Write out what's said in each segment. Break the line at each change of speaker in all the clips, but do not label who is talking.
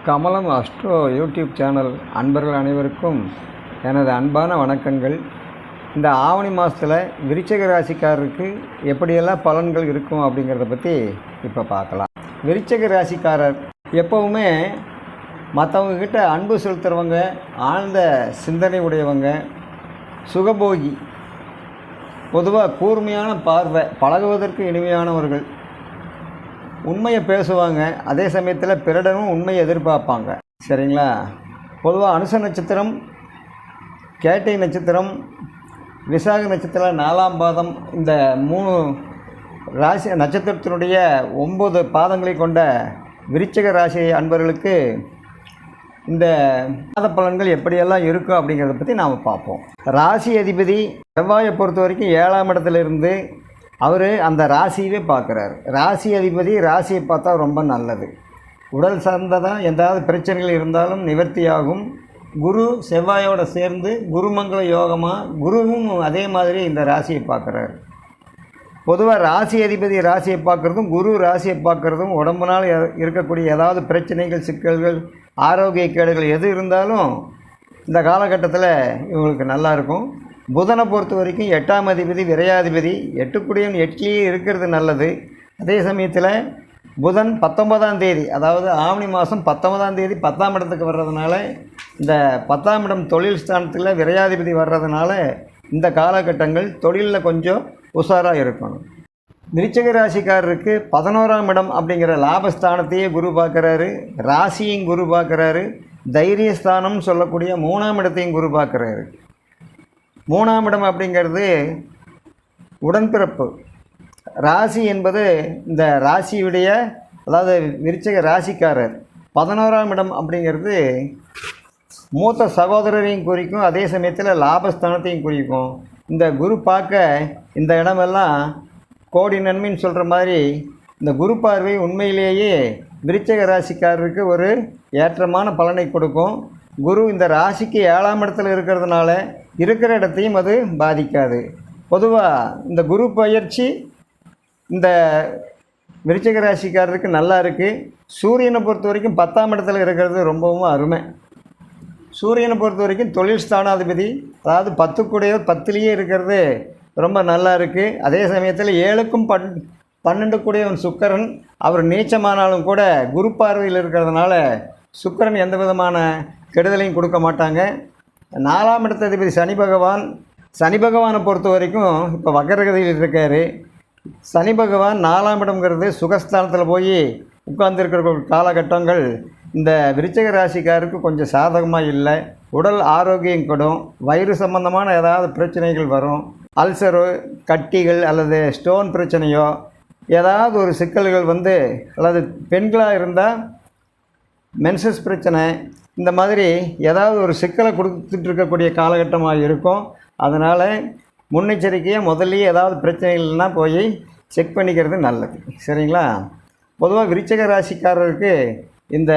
கமலம் astro YouTube channel அன்பர்கள் அனைவருக்கும் எனது அன்பான வணக்கங்கள். இந்த ஆவணி மாதத்தில் விருச்சிக ராசிக்காரருக்கு எப்படியெல்லாம் பலன்கள் இருக்கும் அப்படிங்கிறத பற்றி இப்போ பார்க்கலாம். விருச்சிக ராசிக்காரர் எப்போவுமே மற்றவங்கக்கிட்ட அன்பு செலுத்துகிறவங்க, ஆழ்ந்த சிந்தனை உடையவங்க, சுகபோகி, பொதுவாக கூர்மையான பார்வை, பழகுவதற்கு இனிமையானவர்கள், உண்மையை பேசுவாங்க. அதே சமயத்தில் பிறடனும் உண்மையை எதிர்பார்ப்பாங்க. சரிங்களா? பொதுவாக அனுச நட்சத்திரம், கேட்டை நட்சத்திரம், விசாக நட்சத்திரம் 4ஆம் பாதம், இந்த 3 ராசி நட்சத்திரத்தினுடைய 9 பாதங்களை கொண்ட விருச்சிக ராசி அன்பர்களுக்கு இந்த மாத பலன்கள் எப்படியெல்லாம் இருக்கும் அப்படிங்கிறத பற்றி நாம் பார்ப்போம். ராசி அதிபதி செவ்வாயை பொறுத்த வரைக்கும் 7ஆம் இடத்துலேருந்து அவர் அந்த ராசியவே பார்க்குறாரு. ராசி அதிபதி ராசியை பார்த்தா ரொம்ப நல்லது. உடல் சார்ந்ததான் எந்தாவது பிரச்சனைகள் இருந்தாலும் நிவர்த்தியாகும். குரு செவ்வாயோடு சேர்ந்து குருமங்கள யோகமாக, குருவும் அதே மாதிரி இந்த ராசியை பார்க்குறாரு. பொதுவாக ராசி அதிபதி ராசியை பார்க்குறதும் குரு ராசியை பார்க்குறதும் உடம்புனால் இருக்கக்கூடிய ஏதாவது பிரச்சனைகள், சிக்கல்கள், ஆரோக்கிய கேடுகள் எது இருந்தாலும் இந்த காலகட்டத்தில் இவங்களுக்கு நல்லாயிருக்கும். புதனை பொறுத்த வரைக்கும் 8ஆம் அதிபதி விரையாதிபதி, 8 8லேயே இருக்கிறது நல்லது. அதே சமயத்தில் புதன் 19ஆம் தேதி, அதாவது ஆவணி மாதம் 19ஆம் தேதி 10ஆம் இடத்துக்கு வர்றதுனால, இந்த 10ஆம் இடம் தொழில் ஸ்தானத்தில் விரையாதிபதி வர்றதுனால இந்த காலகட்டங்கள் தொழிலில் கொஞ்சம் உஷாராக இருக்கணும். விருச்சிக ராசிக்காரருக்கு 11ஆம் இடம் அப்படிங்கிற லாபஸ்தானத்தையே குரு பார்க்குறாரு. ராசியும் குரு பார்க்குறாரு. தைரியஸ்தானம் சொல்லக்கூடிய 3ஆம் இடத்தையும் குரு பார்க்குறாரு. 3ஆம் இடம் அப்படிங்கிறது உடன்பிறப்பு. ராசி என்பது இந்த ராசியுடைய, அதாவது விருச்சிக ராசிக்காரர். 11ஆம் இடம் அப்படிங்கிறது மூத்த சகோதரரையும் குறிக்கும், அதே சமயத்தில் லாபஸ்தானத்தையும் குறிக்கும். இந்த குரு பார்க்க இந்த இடமெல்லாம் கோடி நன்மைன்னு சொல்கிற மாதிரி இந்த குரு பார்வை உண்மையிலேயே விருச்சிக ராசிக்காரருக்கு ஒரு ஏற்றமான பலனை கொடுக்கும். குரு இந்த ராசிக்கு 7ஆம் இடத்துல இருக்கிறதுனால இருக்கிற இடத்தையும் அது பாதிக்காது. பொதுவாக இந்த குரு பயிற்சி இந்த விருச்சிக ராசிக்காரருக்கு நல்லா இருக்குது. சூரியனை பொறுத்த வரைக்கும் 10ஆம் இடத்துல இருக்கிறது ரொம்பவும் அருமை. சூரியனை பொறுத்த வரைக்கும் தொழில் ஸ்தானாதிபதி, அதாவது 10 10லேயே இருக்கிறது ரொம்ப நல்லா இருக்குது. அதே சமயத்தில் 7க்கும் 12 கூடியவன் சுக்கிரன், அவர் நீச்சமானாலும் கூட குரு பார்வையில் இருக்கிறதுனால சுக்கிரன் எந்த விதமான கெடுதலையும் கொடுக்க மாட்டாங்க. 4ஆம் இடத்த அதிபதி சனி பகவான், சனி பகவானை பொறுத்த வரைக்கும் இப்போ வக்கரகதியில் இருக்கார். சனி பகவான் 4ஆம் இடம்ங்கிறது சுகஸ்தானத்தில் போய் உட்கார்ந்துருக்கிற காலகட்டங்கள் இந்த விருச்சிக ராசிக்காருக்கு கொஞ்சம் சாதகமாக இல்லை. உடல் ஆரோக்கியம் கெடும். வயிறு சம்பந்தமான ஏதாவது பிரச்சனைகள் வரும். அல்சரு, கட்டிகள் அல்லது ஸ்டோன் பிரச்சனையோ ஏதாவது ஒரு சிக்கல்கள் அல்லது பெண்களாக இருந்தால் மென்சஸ் பிரச்சனை, இந்த மாதிரி ஏதாவது ஒரு சிக்கலை கொடுத்துட்டு இருக்கக்கூடிய காலகட்டமாக இருக்கும். அதனால் முன்னெச்சரிக்கையாக முதல்லையே ஏதாவது பிரச்சனைகள்னா போய் செக் பண்ணிக்கிறது நல்லது. சரிங்களா? பொதுவாக விருச்சிக ராசிக்காரருக்கு இந்த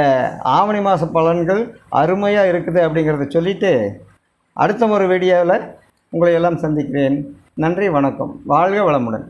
ஆவணி மாத பலன்கள் அருமையாக இருக்குது அப்படிங்கிறத சொல்லிவிட்டு அடுத்த ஒரு வீடியோவில் உங்களை எல்லாம் சந்திக்கிறேன். நன்றி, வணக்கம். வாழ்க வளமுடன்.